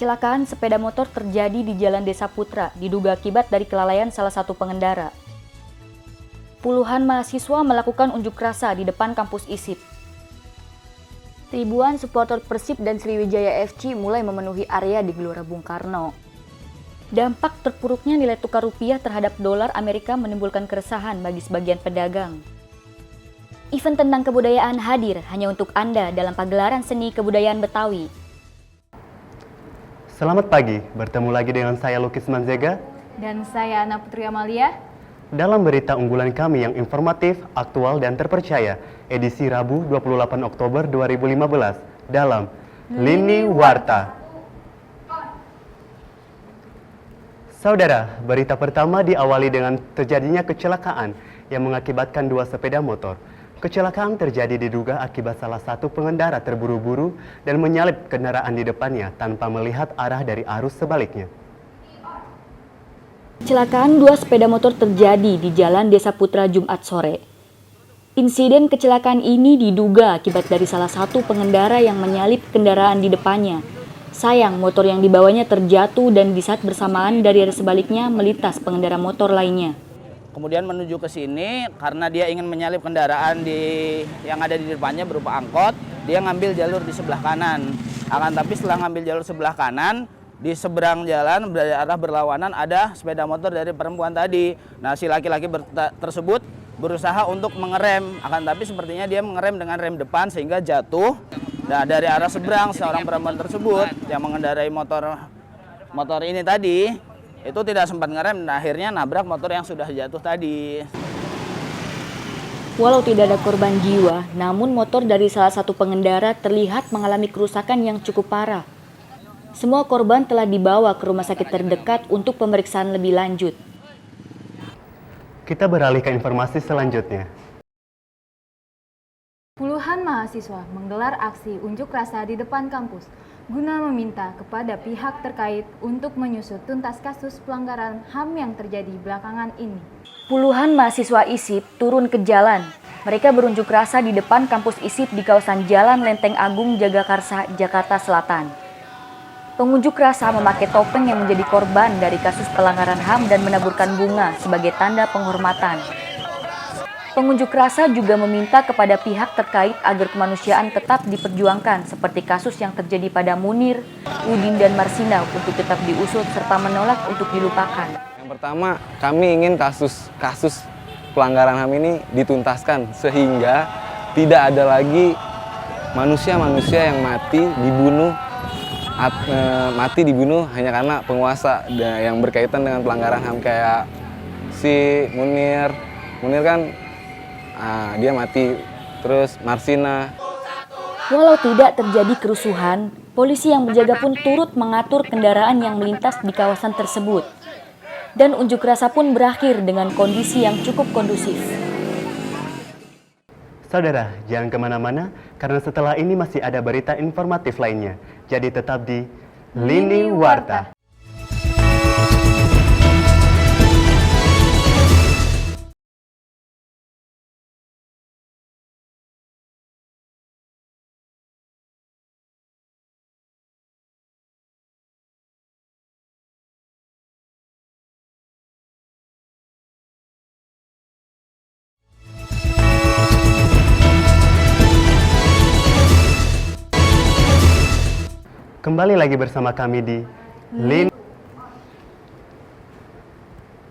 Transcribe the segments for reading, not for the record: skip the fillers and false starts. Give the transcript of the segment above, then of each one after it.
Kecelakaan sepeda motor terjadi di Jalan Desa Putra, diduga akibat dari kelalaian salah satu pengendara. Puluhan mahasiswa melakukan unjuk rasa di depan kampus ISIP. Ribuan supporter Persib dan Sriwijaya FC mulai memenuhi area di Gelora Bung Karno. Dampak terpuruknya nilai tukar rupiah terhadap dolar Amerika menimbulkan keresahan bagi sebagian pedagang. Event tentang kebudayaan hadir hanya untuk Anda dalam pagelaran seni kebudayaan Betawi. Selamat pagi, bertemu lagi dengan saya Lukis Manzega dan saya Ana Putri Amalia dalam berita unggulan kami yang informatif, aktual, dan terpercaya edisi Rabu 28 Oktober 2015 dalam Lini Warta. Saudara, berita pertama diawali dengan terjadinya kecelakaan yang mengakibatkan dua sepeda motor. Kecelakaan terjadi diduga akibat salah satu pengendara terburu-buru dan menyalip kendaraan di depannya tanpa melihat arah dari arus sebaliknya. Kecelakaan dua sepeda motor terjadi di Jalan Desa Putra Jumat sore. Insiden kecelakaan ini diduga akibat dari salah satu pengendara yang menyalip kendaraan di depannya. Sayang, motor yang dibawanya terjatuh dan di saat bersamaan dari arah sebaliknya melintas pengendara motor lainnya. Kemudian menuju ke sini karena dia ingin menyalip kendaraan yang ada di depannya berupa angkot, dia ngambil jalur di sebelah kanan. Akan tapi setelah ngambil jalur sebelah kanan, di seberang jalan dari arah berlawanan ada sepeda motor dari perempuan tadi. Nah, si laki-laki tersebut berusaha untuk mengerem, akan tapi sepertinya dia mengerem dengan rem depan sehingga jatuh. Nah, dari arah seberang seorang perempuan tersebut yang mengendarai motor ini tadi itu tidak sempat ngerem dan akhirnya nabrak motor yang sudah jatuh tadi. Walau tidak ada korban jiwa, namun motor dari salah satu pengendara terlihat mengalami kerusakan yang cukup parah. Semua korban telah dibawa ke rumah sakit terdekat untuk pemeriksaan lebih lanjut. Kita beralih ke informasi selanjutnya. Puluhan mahasiswa menggelar aksi unjuk rasa di depan kampus guna meminta kepada pihak terkait untuk menyusut tuntas kasus pelanggaran HAM yang terjadi belakangan ini. Puluhan mahasiswa ISIP turun ke jalan. Mereka berunjuk rasa di depan kampus ISIP di kawasan Jalan Lenteng Agung Jagakarsa, Jakarta Selatan. Pengunjuk rasa memakai topeng yang menjadi korban dari kasus pelanggaran HAM dan menaburkan bunga sebagai tanda penghormatan. Pengunjuk rasa juga meminta kepada pihak terkait agar kemanusiaan tetap diperjuangkan seperti kasus yang terjadi pada Munir, Udin, dan Marsina untuk tetap diusut serta menolak untuk dilupakan. Yang pertama, kami ingin kasus pelanggaran HAM ini dituntaskan sehingga tidak ada lagi manusia-manusia yang mati dibunuh hanya karena penguasa yang berkaitan dengan pelanggaran HAM kayak si Munir kan dia mati, terus Marsina. Walau tidak terjadi kerusuhan, polisi yang berjaga pun turut mengatur kendaraan yang melintas di kawasan tersebut. Dan unjuk rasa pun berakhir dengan kondisi yang cukup kondusif. Saudara, jangan kemana-mana, karena setelah ini masih ada berita informatif lainnya. Jadi tetap di Lini Warta. Kembali lagi bersama kami di Lini.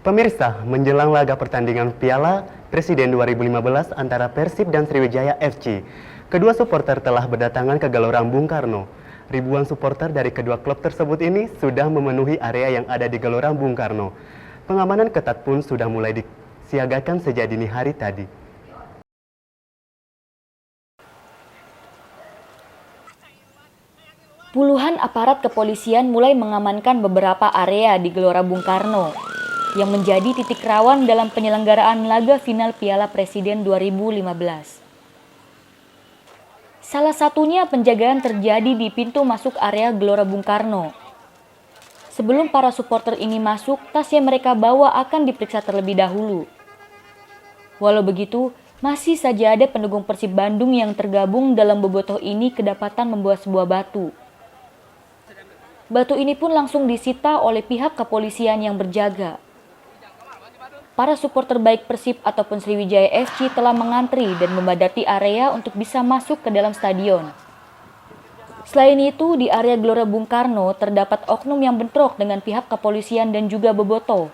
Pemirsa, menjelang laga pertandingan Piala Presiden 2015 antara Persib dan Sriwijaya FC, kedua supporter telah berdatangan ke Gelora Bung Karno. Ribuan supporter dari kedua klub tersebut ini sudah memenuhi area yang ada di Gelora Bung Karno. Pengamanan ketat pun sudah mulai disiagakan sejak dini hari tadi. Puluhan aparat kepolisian mulai mengamankan beberapa area di Gelora Bung Karno yang menjadi titik rawan dalam penyelenggaraan laga final Piala Presiden 2015. Salah satunya penjagaan terjadi di pintu masuk area Gelora Bung Karno. Sebelum para supporter ini masuk, tas yang mereka bawa akan diperiksa terlebih dahulu. Walau begitu, masih saja ada pendukung Persib Bandung yang tergabung dalam bobotoh ini kedapatan membawa sebuah batu. Batu ini pun langsung disita oleh pihak kepolisian yang berjaga. Para supporter baik Persib ataupun Sriwijaya FC telah mengantri dan memadati area untuk bisa masuk ke dalam stadion. Selain itu, di area Gelora Bung Karno terdapat oknum yang bentrok dengan pihak kepolisian dan juga bobotoh.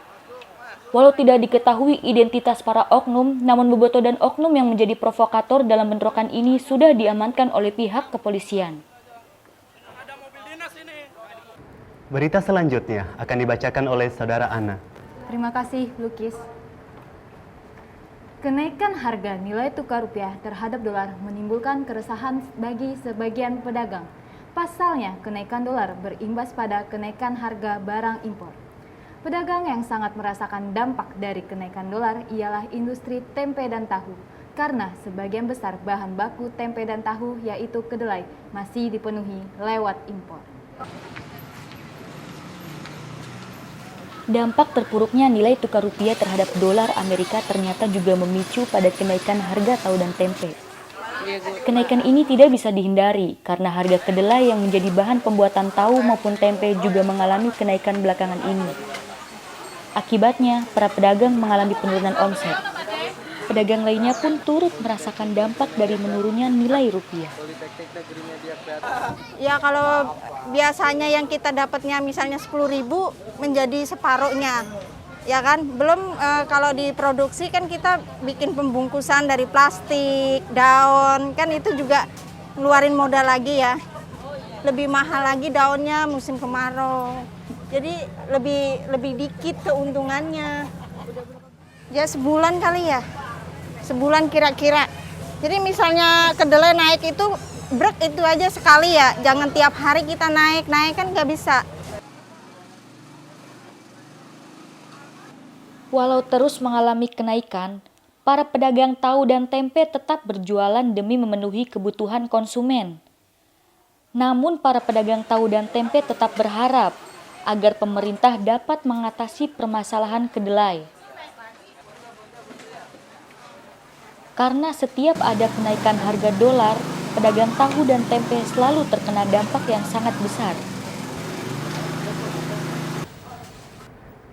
Walau tidak diketahui identitas para oknum, namun bobotoh dan oknum yang menjadi provokator dalam bentrokan ini sudah diamankan oleh pihak kepolisian. Berita selanjutnya akan dibacakan oleh Saudara Ana. Terima kasih, Lukis. Kenaikan harga nilai tukar rupiah terhadap dolar menimbulkan keresahan bagi sebagian pedagang. Pasalnya, kenaikan dolar berimbas pada kenaikan harga barang impor. Pedagang yang sangat merasakan dampak dari kenaikan dolar ialah industri tempe dan tahu, karena sebagian besar bahan baku tempe dan tahu yaitu kedelai masih dipenuhi lewat impor. Dampak terpuruknya nilai tukar rupiah terhadap dolar Amerika ternyata juga memicu pada kenaikan harga tahu dan tempe. Kenaikan ini tidak bisa dihindari karena harga kedelai yang menjadi bahan pembuatan tahu maupun tempe juga mengalami kenaikan belakangan ini. Akibatnya, para pedagang mengalami penurunan omset. Pedagang lainnya pun turut merasakan dampak dari menurunnya nilai rupiah. Ya kalau biasanya yang kita dapatnya misalnya 10.000 menjadi separuhnya. Ya kan, belum kalau diproduksi kan kita bikin pembungkusan dari plastik, daun, kan itu juga ngeluarin modal lagi ya. Lebih mahal lagi daunnya musim kemarau. Jadi lebih dikit keuntungannya. Ya sebulan kali ya. Sebulan kira-kira. Jadi misalnya kedelai naik itu brek itu aja sekali ya. Jangan tiap hari kita naik kan nggak bisa. Walau terus mengalami kenaikan, para pedagang tahu dan tempe tetap berjualan demi memenuhi kebutuhan konsumen. Namun para pedagang tahu dan tempe tetap berharap agar pemerintah dapat mengatasi permasalahan kedelai. Karena setiap ada kenaikan harga dolar, pedagang tahu dan tempe selalu terkena dampak yang sangat besar.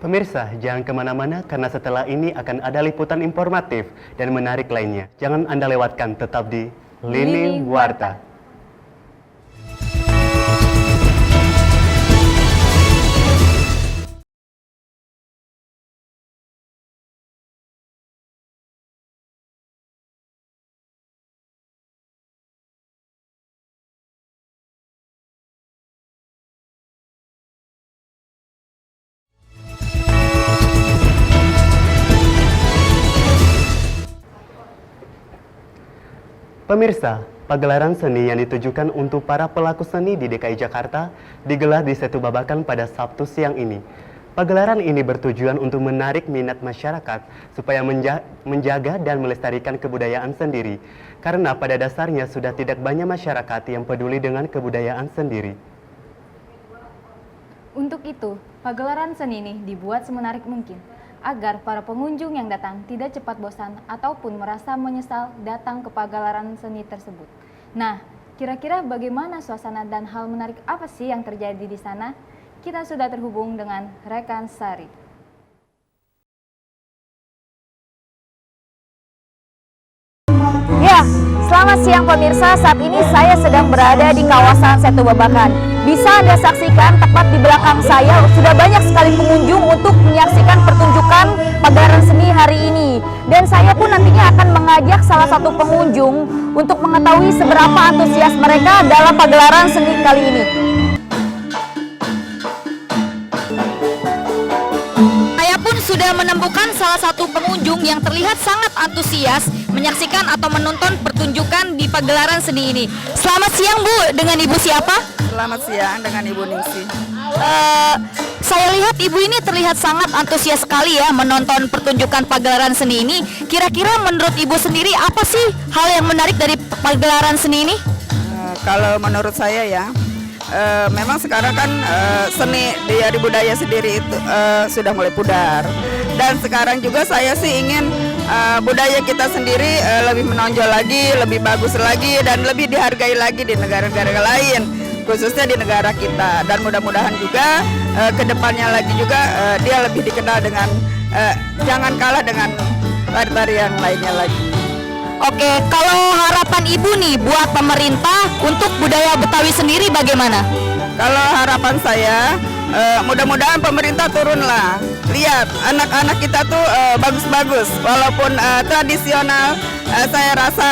Pemirsa, jangan kemana-mana karena setelah ini akan ada liputan informatif dan menarik lainnya. Jangan Anda lewatkan, tetap di Lini Warta. Pemirsa, pagelaran seni yang ditujukan untuk para pelaku seni di DKI Jakarta digelar di Setu Babakan pada Sabtu siang ini. Pagelaran ini bertujuan untuk menarik minat masyarakat supaya menjaga dan melestarikan kebudayaan sendiri. Karena pada dasarnya sudah tidak banyak masyarakat yang peduli dengan kebudayaan sendiri. Untuk itu, pagelaran seni ini dibuat semenarik mungkin, agar para pengunjung yang datang tidak cepat bosan ataupun merasa menyesal datang ke pagelaran seni tersebut. Nah, kira-kira bagaimana suasana dan hal menarik apa sih yang terjadi di sana? Kita sudah terhubung dengan rekan Sari. Ya, selamat siang pemirsa. Saat ini saya sedang berada di kawasan Setu Babakan. Bisa Anda saksikan tepat di belakang saya sudah banyak sekali pengunjung untuk menyaksikan pertunjukan pagelaran seni hari ini. Dan saya pun nantinya akan mengajak salah satu pengunjung untuk mengetahui seberapa antusias mereka dalam pagelaran seni kali ini. Saya pun sudah menemukan salah satu pengunjung yang terlihat sangat antusias menyaksikan atau menonton pertunjukan di pagelaran seni ini. Selamat siang Bu, dengan Ibu siapa? Selamat siang, dengan Ibu Ningsi. Saya lihat Ibu ini terlihat sangat antusias sekali ya menonton pertunjukan pagelaran seni ini. Kira-kira menurut Ibu sendiri apa sih hal yang menarik dari pagelaran seni ini? Kalau menurut saya ya, memang sekarang kan seni dari budaya sendiri itu sudah mulai pudar. Dan sekarang juga saya sih ingin budaya kita sendiri lebih menonjol lagi, lebih bagus lagi, dan lebih dihargai lagi di negara-negara lain. khususnya di negara kita. Dan mudah-mudahan juga kedepannya lagi juga dia lebih dikenal dengan jangan kalah dengan tari-tarian lainnya lagi. Oke, kalau harapan Ibu nih buat pemerintah untuk budaya Betawi sendiri bagaimana? Kalau harapan saya, mudah-mudahan pemerintah turunlah. Lihat, anak-anak kita tuh bagus-bagus. Walaupun tradisional, saya rasa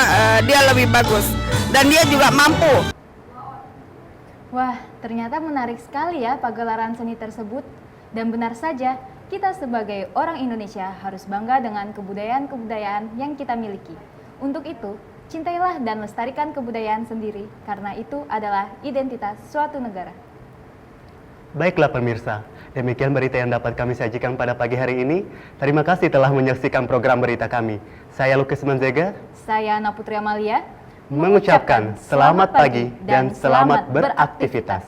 dia lebih bagus. Dan dia juga mampu. Wah, ternyata menarik sekali ya pagelaran seni tersebut. Dan benar saja, kita sebagai orang Indonesia harus bangga dengan kebudayaan-kebudayaan yang kita miliki. Untuk itu, cintailah dan lestarikan kebudayaan sendiri, karena itu adalah identitas suatu negara. Baiklah pemirsa, demikian berita yang dapat kami sajikan pada pagi hari ini. Terima kasih telah menyaksikan program berita kami. Saya Lukis Manzega. Saya Ana Putri Amalia. Mengucapkan selamat pagi dan selamat beraktivitas.